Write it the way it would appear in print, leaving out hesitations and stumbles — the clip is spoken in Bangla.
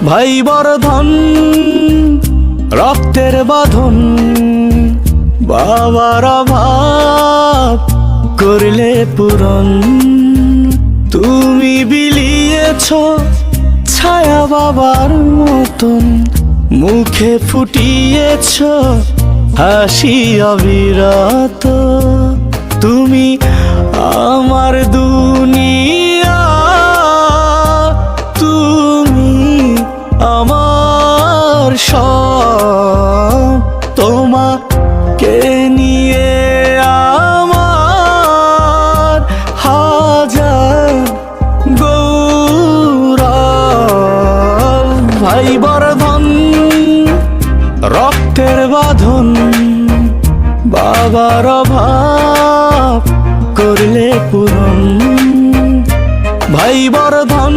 ভাই বর্ধন রক্তের বাঁধন, বাবার অভাব করলে পূরণ। তুমি বিলিয়েছ ছায়া বাবার মতন, মুখে ফুটিয়েছ হাসি অবিরত। তুমি আমার দুনিয়া, তুমি আমার সব। তোমাকে নিয়ে আমার হাজার গৌরব। ভাই বর্ধন রক্তের বাঁধন, বাবার অভাব করলে পূরণ। ভাই বর্ধন